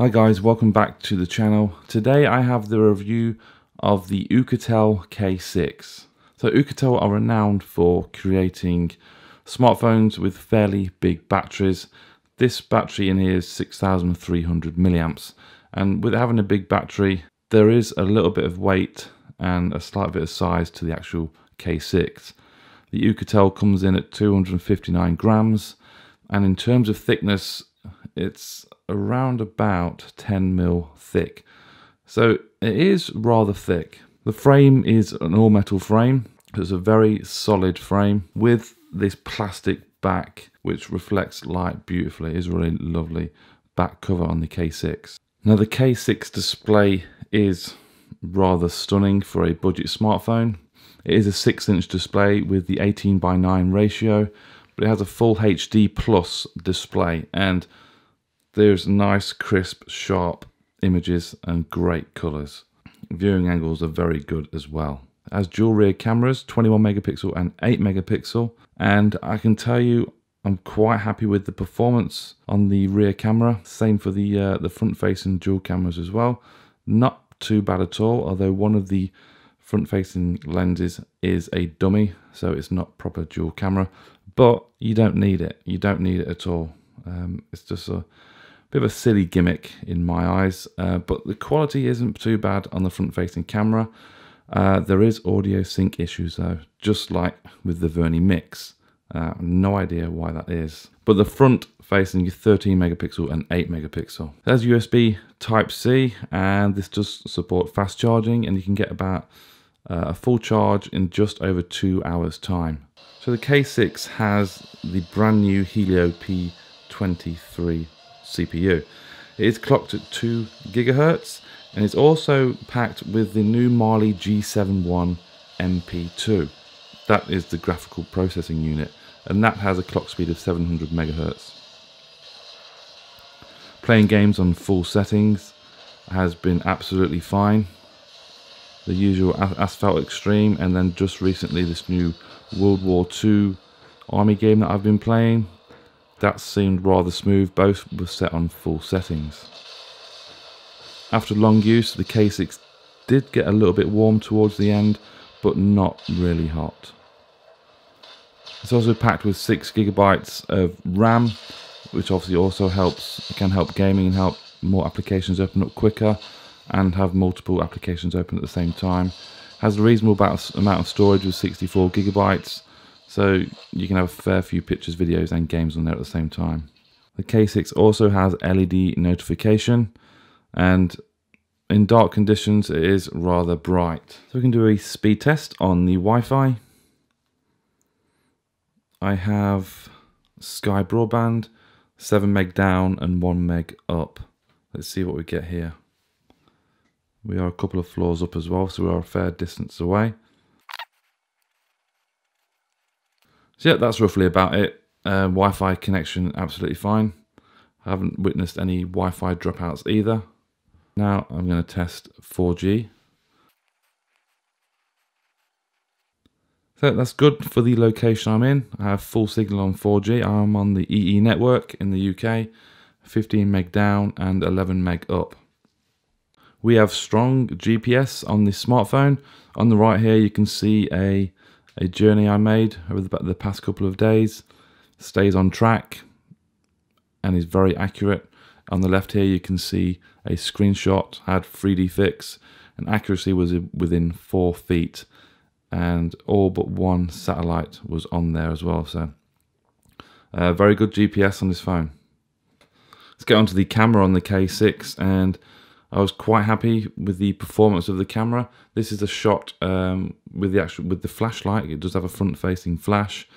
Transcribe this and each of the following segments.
Hi guys, welcome back to the channel. Today I have the review of the Oukitel K6. So Oukitel are renowned for creating smartphones with fairly big batteries. This battery in here is 6,300 milliamps, and with having a big battery there is a little bit of weight and a slight bit of size to the actual K6. The Oukitel comes in at 259 grams, and in terms of thickness it's around about 10 mil thick, so it is rather thick. The frame is an all metal frame. It's a very solid frame with this plastic back which reflects light beautifully. It is a really lovely back cover on the K6. Now the K6 display is rather stunning for a budget smartphone. It is a 6-inch display with the 18:9 ratio, but it has a full HD plus display, and there's nice, crisp, sharp images and great colours. Viewing angles are very good as well. It has dual rear cameras, 21 megapixel and 8 megapixel, and I can tell you I'm quite happy with the performance on the rear camera. Same for the front-facing dual cameras as well. Not too bad at all, although one of the front-facing lenses is a dummy, so it's not proper dual camera, but you don't need it. You don't need it at all. It's just a bit of a silly gimmick in my eyes, but the quality isn't too bad on the front-facing camera. There is audio sync issues though, just like with the Verni Mix. No idea why that is. But the front-facing is 13 megapixel and 8 megapixel. There's USB Type-C, and this does support fast charging, and you can get about a full charge in just over 2 hours time. So the K6 has the brand new Helio P23 CPU. It is clocked at 2 gigahertz, and it's also packed with the new Mali G71 MP2. That is the graphical processing unit, and that has a clock speed of 700 megahertz. Playing games on full settings has been absolutely fine. The usual Asphalt Extreme, and then just recently this new World War II army game that I've been playing. That seemed rather smooth. Both were set on full settings. After long use, the K6 did get a little bit warm towards the end, but not really hot. It's also packed with 6 gigabytes of RAM, which obviously also can help gaming and help more applications open up quicker and have multiple applications open at the same time. Has a reasonable amount of storage with 64 gigabytes. So you can have a fair few pictures, videos and games on there at the same time. The K6 also has LED notification, and in dark conditions it is rather bright. So we can do a speed test on the Wi-Fi. I have Sky Broadband, 7 meg down and 1 meg up. Let's see what we get here. We are a couple of floors up as well, so we are a fair distance away. So yeah, that's roughly about it. Wi-Fi connection absolutely fine. I haven't witnessed any Wi-Fi dropouts either. Now I'm going to test 4G. So that's good for the location I'm in. I have full signal on 4G. I'm on the EE network in the UK, 15 meg down and 11 meg up. We have strong GPS on this smartphone. On the right here you can see a journey I made over the past couple of days. Stays on track and is very accurate. On the left here you can see a screenshot, had 3D fix, and accuracy was within 4 feet, and all but one satellite was on there as well. So very good GPS on this phone. Let's get onto the camera on the K6, and I was quite happy with the performance of the camera. This is a shot with the flashlight. It does have a front-facing flash,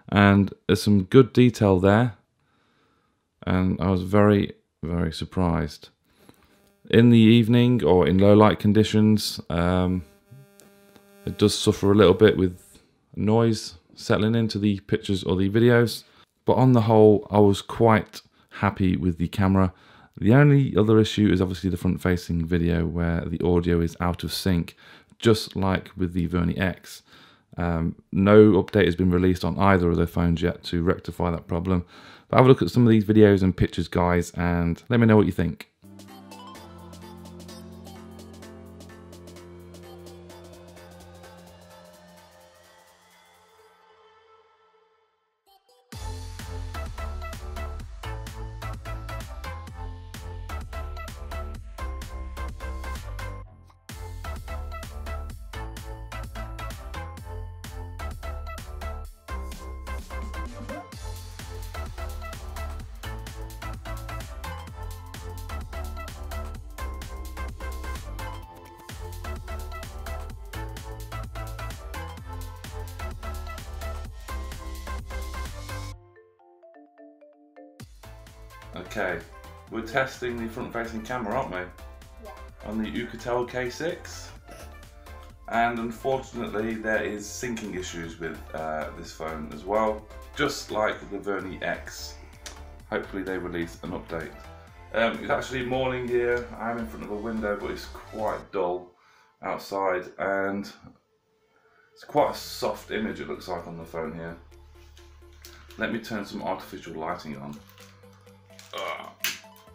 and there's some good detail there. And I was very, very surprised. In the evening or in low light conditions, it does suffer a little bit with noise settling into the pictures or the videos. But on the whole, I was quite happy with the camera. The only other issue is obviously the front-facing video where the audio is out of sync, just like with the Verni X. No update has been released on either of their phones yet to rectify that problem. But have a look at some of these videos and pictures, guys, and let me know what you think. Okay, we're testing the front-facing camera, aren't we? Yeah. On the Oukitel K6. And unfortunately there is syncing issues with this phone as well, just like the Verni X. Hopefully they release an update. It's actually morning here. I'm in front of a window, but it's quite dull outside, and it's quite a soft image it looks like on the phone here. Let me turn some artificial lighting on.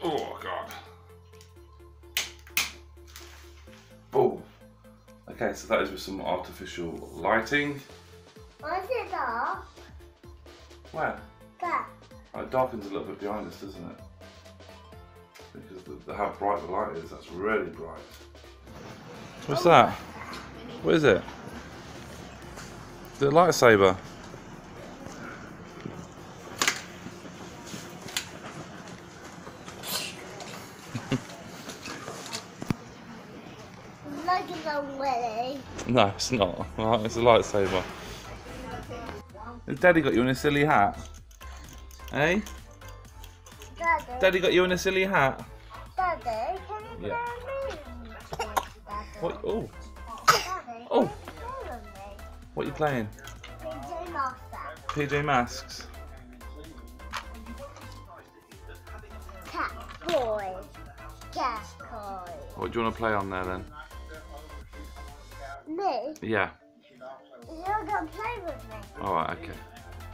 Oh god. Oh. Okay, so that is with some artificial lighting. Why is it dark? Where? There. Oh, it darkens a little bit behind us, doesn't it? Because of how bright the light is, that's really bright. What's that? What is it? Is it a lightsaber? Like it's a Willy. No, it's not. Right, it's a lightsaber. Has Daddy got you in a silly hat? Eh? Daddy got you in a silly hat? Daddy, can you Yeah. play me? What? Oh, Daddy, Oh. can you play with me? what are you playing? PJ Master. PJ Masks. Cat boy. Cat boy. What do you want to play on there then? Me? Yeah. You're gonna play with me. Alright, okay.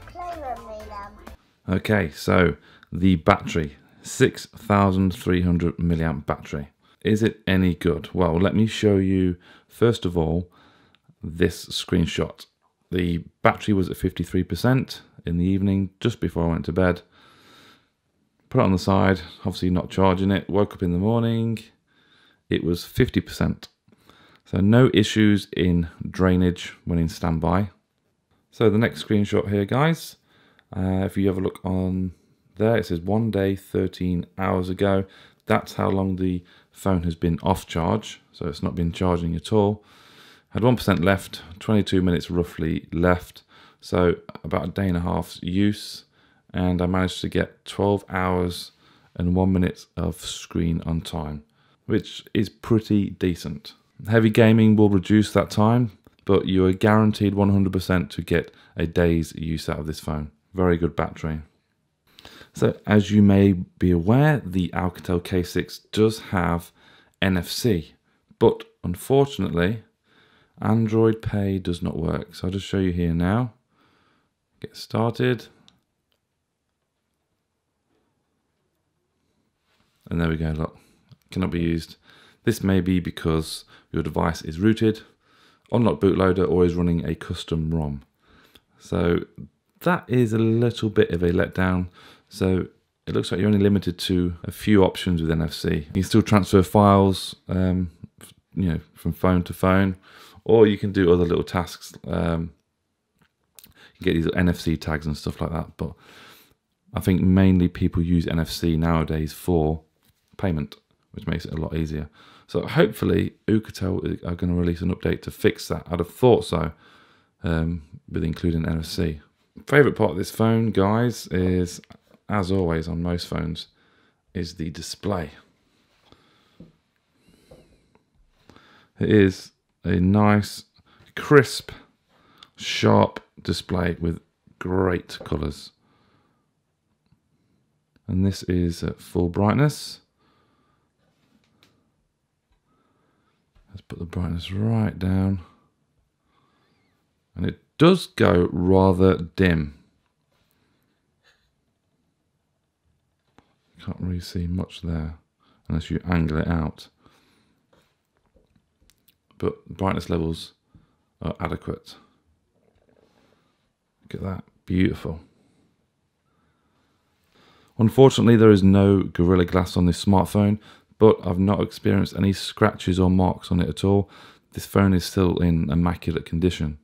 Play with me then. Okay, so the battery, 6,300 milliamp battery. Is it any good? Well, let me show you first of all this screenshot. The battery was at 53% in the evening, just before I went to bed. Put it on the side, obviously not charging it. Woke up in the morning, it was 50%. So no issues in drainage when in standby. So the next screenshot here, guys. If you have a look on there, it says 1 day, 13 hours ago. That's how long the phone has been off charge. So it's not been charging at all. Had 1% left, 22 minutes roughly left. So about a day and a half's use. And I managed to get 12 hours and 1 minute of screen on time, which is pretty decent. Heavy gaming will reduce that time, but you are guaranteed 100% to get a day's use out of this phone. Very good battery. So as you may be aware, the Oukitel K6 does have NFC, but unfortunately, Android Pay does not work. So I'll just show you here now. Get started. And there we go, look, cannot be used. This may be because your device is rooted, unlocked bootloader, or is running a custom ROM. So that is a little bit of a letdown. So it looks like you're only limited to a few options with NFC. You can still transfer files, you know, from phone to phone, or you can do other little tasks. You can get these NFC tags and stuff like that. But I think mainly people use NFC nowadays for payment, which makes it a lot easier. So hopefully Oukitel are going to release an update to fix that. I'd have thought so, with including NFC. Favorite part of this phone, guys, is, as always on most phones, is the display. It is a nice, crisp, sharp display with great colours. And this is at full brightness. Let's put the brightness right down. And it does go rather dim. Can't really see much there unless you angle it out. But brightness levels are adequate. Look at that, beautiful. Unfortunately, there is no Gorilla Glass on this smartphone, but I've not experienced any scratches or marks on it at all. This phone is still in immaculate condition.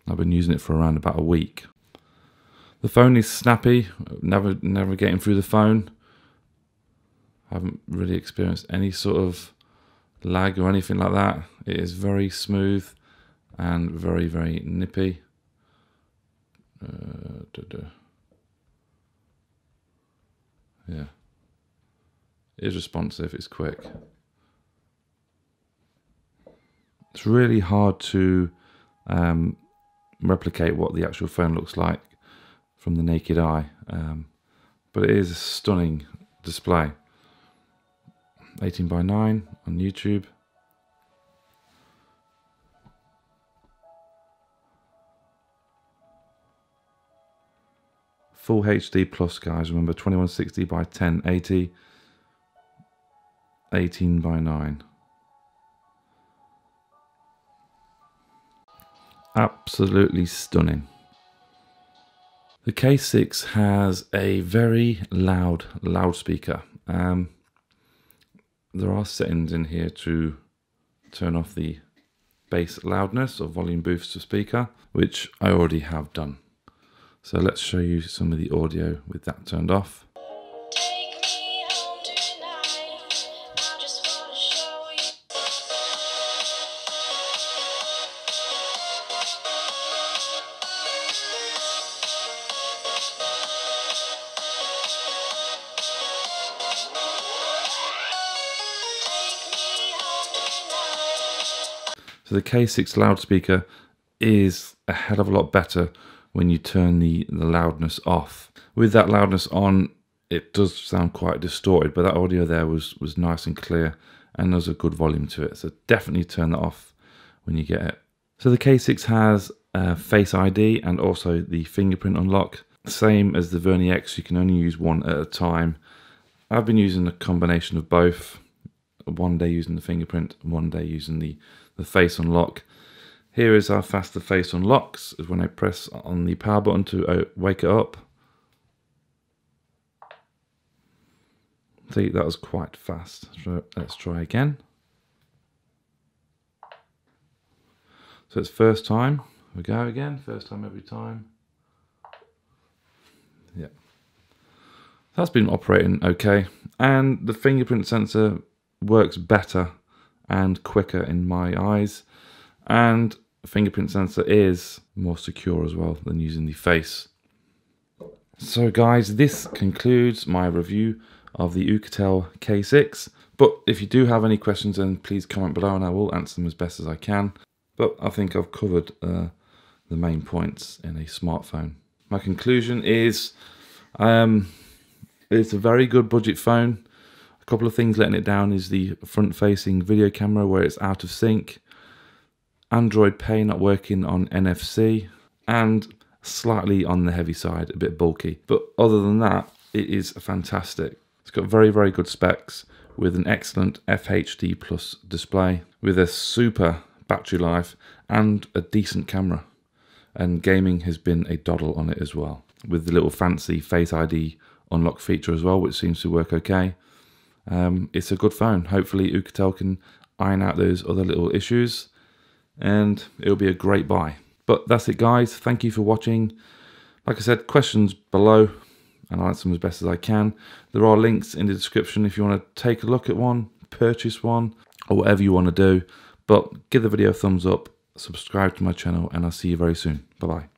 I've been using it for around about a week. The phone is snappy, navigating through the phone. I haven't really experienced any sort of lag or anything like that. It is very smooth and very, very nippy. Yeah, It is responsive, it's quick. It's really hard to replicate what the actual phone looks like from the naked eye, but it is a stunning display. 18:9 on YouTube. Full HD plus, guys. Remember, 2160 by 1080, 18:9. Absolutely stunning. The K6 has a very loud loudspeaker. There are settings in here to turn off the bass loudness or volume boost to speaker, which I already have done. So let's show you some of the audio with that turned off. So the K6 loudspeaker is a hell of a lot better when you turn the loudness off. With that loudness on, it does sound quite distorted, but that audio there was nice and clear, and there's a good volume to it. So definitely turn that off when you get it. So the K6 has Face ID and also the fingerprint unlock. Same as the Verni X, you can only use one at a time. I've been using a combination of both. One day using the fingerprint, and one day using the face unlock. Here is how fast the face unlocks, is when I press on the power button to wake it up. See, that was quite fast. So let's try again. So it's first time. We go again, first time every time. Yeah. That's been operating okay. And the fingerprint sensor works better and quicker in my eyes, and the fingerprint sensor is more secure as well than using the face. So guys, this concludes my review of the Oukitel K6, but if you do have any questions, then please comment below and I will answer them as best as I can. But I think I've covered the main points in a smartphone. My conclusion is it's a very good budget phone. A couple of things letting it down is the front-facing video camera where it's out of sync, Android Pay not working on NFC, and slightly on the heavy side, a bit bulky. But other than that, it is fantastic. It's got very, very good specs with an excellent FHD Plus display, with a super battery life and a decent camera. And gaming has been a doddle on it as well, with the little fancy Face ID unlock feature as well, which seems to work okay. It's a good phone. Hopefully Oukitel can iron out those other little issues and it'll be a great buy. But that's it guys, thank you for watching. Like I said, questions below and I'll answer them as best as I can. There are links in the description if you want to take a look at one, purchase one, or whatever you want to do. But give the video a thumbs up, subscribe to my channel, and I'll see you very soon. Bye bye.